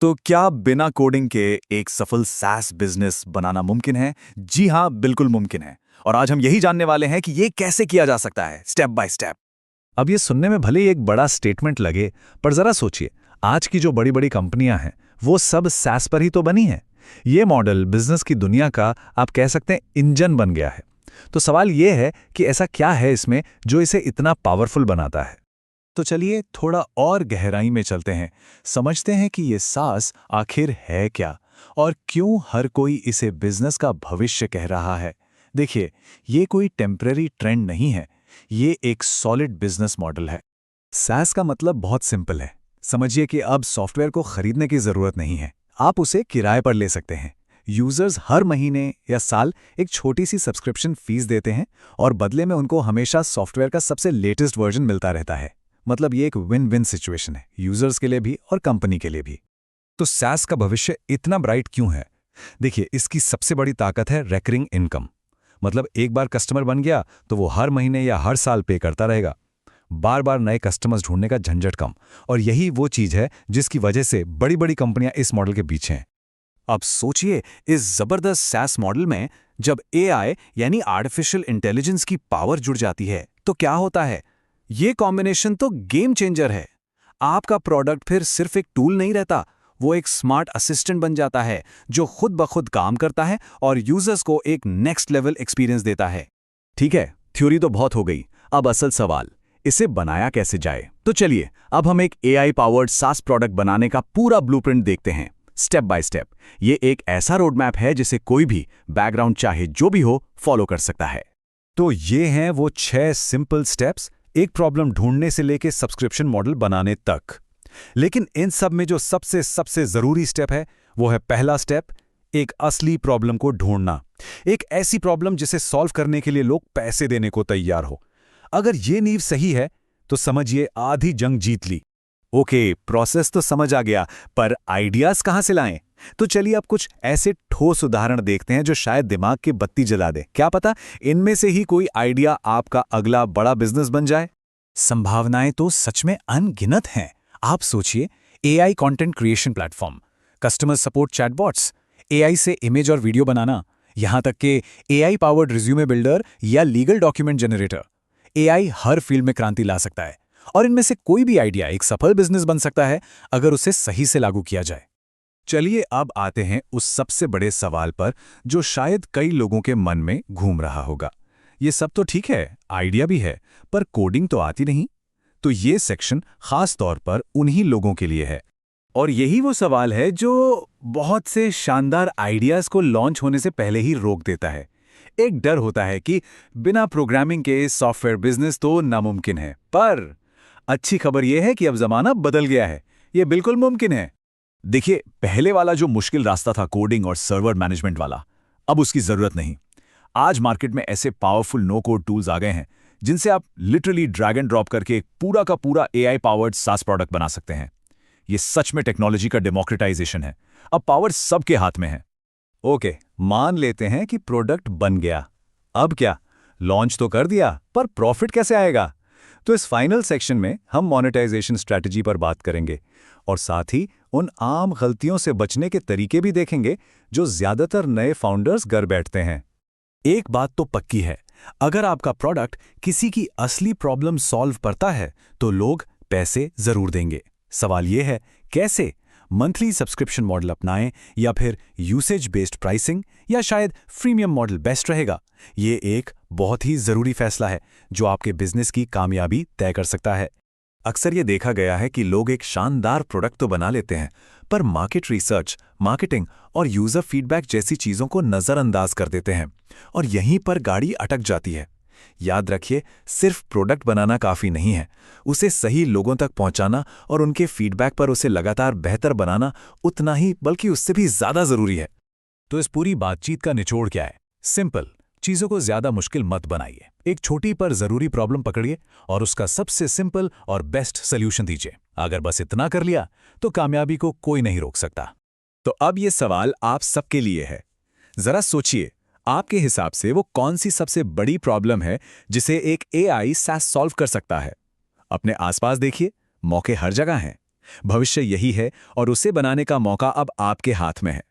तो क्या बिना कोडिंग के एक सफल SaaS बिजनेस बनाना मुमकिन है? जी हाँ, बिल्कुल मुमकिन है। और आज हम यही जानने वाले हैं कि ये कैसे किया जा सकता है, स्टेप बाय स्टेप। अब ये सुनने में भले ही एक बड़ा स्टेटमेंट लगे, पर जरा सोचिए, आज की जो बड़ी बड़ी कंपनियां हैं वो सब सैस पर ही तो बनी हैं। ये मॉडल बिजनेस की दुनिया का आप कह सकते हैं इंजन बन गया है। तो सवाल ये है कि ऐसा क्या है इसमें जो इसे इतना पावरफुल बनाता है। तो चलिए थोड़ा और गहराई में चलते हैं, समझते हैं कि ये SaaS आखिर है क्या और क्यों हर कोई इसे बिजनेस का भविष्य कह रहा है। देखिए, ये कोई टेम्पररी ट्रेंड नहीं है, ये एक सॉलिड बिजनेस मॉडल है। SaaS का मतलब बहुत सिंपल है। समझिए कि अब सॉफ्टवेयर को खरीदने की जरूरत नहीं है, आप उसे किराए पर ले सकते हैं। यूजर्स हर महीने या साल एक छोटी सी सब्सक्रिप्शन फीस देते हैं और बदले में उनको हमेशा सॉफ्टवेयर का सबसे लेटेस्ट वर्जन मिलता रहता है। मतलब ये एक विन विन सिचुएशन है, यूजर्स के लिए भी और कंपनी के लिए भी। तो सैस का भविष्य इतना ब्राइट क्यों है? देखिए, इसकी सबसे बड़ी ताकत है रेकरिंग इनकम। मतलब एक बार कस्टमर बन गया तो वो हर महीने या हर साल पे करता रहेगा। बार बार नए कस्टमर्स ढूंढने का झंझट कम। और यही वो चीज है जिसकी वजह से बड़ी बड़ी कंपनियां इस मॉडल के पीछे हैं। अब सोचिए, इस जबरदस्त SaaS मॉडल में जब AI यानी आर्टिफिशियल इंटेलिजेंस की पावर जुड़ जाती है तो क्या होता है? ये कॉम्बिनेशन तो गेम चेंजर है। आपका प्रोडक्ट फिर सिर्फ एक टूल नहीं रहता, वो एक स्मार्ट असिस्टेंट बन जाता है जो खुद ब खुद काम करता है और यूजर्स को एक नेक्स्ट लेवल एक्सपीरियंस देता है। ठीक है, थ्योरी तो बहुत हो गई। अब असल सवाल, इसे बनाया कैसे जाए? तो चलिए अब हम एक AI पावर्ड SaaS प्रोडक्ट बनाने का पूरा ब्लूप्रिंट देखते हैं, स्टेप बाय स्टेप। ये एक ऐसा रोडमैप है जिसे कोई भी बैकग्राउंड चाहे जो भी हो फॉलो कर सकता है। तो ये हैं वो 6 सिंपल स्टेप्स, एक प्रॉब्लम ढूंढने से लेके सब्सक्रिप्शन मॉडल बनाने तक। लेकिन इन सब में जो सबसे सबसे जरूरी स्टेप है वो है पहला स्टेप, एक असली प्रॉब्लम को ढूंढना। एक ऐसी प्रॉब्लम जिसे सॉल्व करने के लिए लोग पैसे देने को तैयार हो। अगर ये नींव सही है तो समझिए आधी जंग जीत ली। ओके, प्रोसेस तो समझ आ गया, पर आइडियाज कहां से लाएं? तो चलिए अब कुछ ऐसे ठोस उदाहरण देखते हैं जो शायद दिमाग की बत्ती जला दे। क्या पता इनमें से ही कोई आइडिया आपका अगला बड़ा बिजनेस बन जाए। संभावनाएं तो सच में अनगिनत हैं। आप सोचिए, AI content creation platform, customer support chatbots, AI से इमेज और वीडियो बनाना, यहां तक कि AI पावर्ड रिज्यूमे बिल्डर या लीगल डॉक्यूमेंट जनरेटर। AI हर फील्ड में क्रांति ला सकता है और इनमें से कोई भी आइडिया एक सफल बिजनेस बन सकता है अगर उसे सही से लागू किया जाए। चलिए अब आते हैं उस सबसे बड़े सवाल पर जो शायद कई लोगों के मन में घूम रहा होगा। ये सब तो ठीक है, आइडिया भी है, पर कोडिंग तो आती नहीं। तो ये सेक्शन खास तौर पर उन्हीं लोगों के लिए है। और यही वो सवाल है जो बहुत से शानदार आइडियाज को लॉन्च होने से पहले ही रोक देता है। एक डर होता है कि बिना प्रोग्रामिंग के सॉफ्टवेयर बिजनेस तो नामुमकिन है, पर अच्छी खबर यह है कि अब जमाना बदल गया है, यह बिल्कुल मुमकिन है। देखिए, पहले वाला जो मुश्किल रास्ता था कोडिंग और सर्वर मैनेजमेंट वाला, अब उसकी जरूरत नहीं। आज मार्केट में ऐसे पावरफुल नो कोड टूल्स आ गए हैं जिनसे आप लिटरली ड्रैग एंड ड्रॉप करके पूरा का पूरा AI पावर्ड SaaS प्रोडक्ट बना सकते हैं। ये सच में टेक्नोलॉजी का डेमोक्रेटाइजेशन है। अब पावर सबके हाथ में है। ओके, मान लेते हैं कि प्रोडक्ट बन गया। अब क्या? लॉन्च तो कर दिया, पर प्रॉफिट कैसे आएगा? तो इस फाइनल सेक्शन में हम मोनेटाइजेशन स्ट्रैटेजी पर बात करेंगे और साथ ही उन आम गलतियों से बचने के तरीके भी देखेंगे जो ज्यादातर नए फाउंडर्स कर बैठते हैं। एक बात तो पक्की है, अगर आपका प्रोडक्ट किसी की असली प्रॉब्लम सॉल्व करता है तो लोग पैसे जरूर देंगे। सवाल यह है, कैसे? मंथली सब्सक्रिप्शन मॉडल अपनाएं या फिर यूसेज बेस्ड प्राइसिंग या शायद फ्रीमियम मॉडल बेस्ट रहेगा। ये एक बहुत ही जरूरी फैसला है जो आपके बिजनेस की कामयाबी तय कर सकता है। अक्सर ये देखा गया है कि लोग एक शानदार प्रोडक्ट तो बना लेते हैं, पर मार्केट रिसर्च, मार्केटिंग और यूजर फीडबैक जैसी चीजों को नजरअंदाज कर देते हैं और यहीं पर गाड़ी अटक जाती है। याद रखिए, सिर्फ प्रोडक्ट बनाना काफी नहीं है, उसे सही लोगों तक पहुंचाना और उनके फीडबैक पर उसे लगातार बेहतर बनाना उतना ही बल्कि उससे भी ज्यादा जरूरी है। तो इस पूरी बातचीत का निचोड़ क्या है? सिंपल, चीजों को ज्यादा मुश्किल मत बनाइए। एक छोटी पर जरूरी प्रॉब्लम पकड़िए और उसका सबसे सिंपल और बेस्ट सोल्यूशन दीजिए। अगर बस इतना कर लिया तो कामयाबी को कोई नहीं रोक सकता। तो अब ये सवाल आप सबके लिए है। जरा सोचिए, आपके हिसाब से वो कौन सी सबसे बड़ी प्रॉब्लम है जिसे एक AI SaaS सॉल्व कर सकता है? अपने आसपास देखिए, मौके हर जगह हैं। भविष्य यही है और उसे बनाने का मौका अब आपके हाथ में है।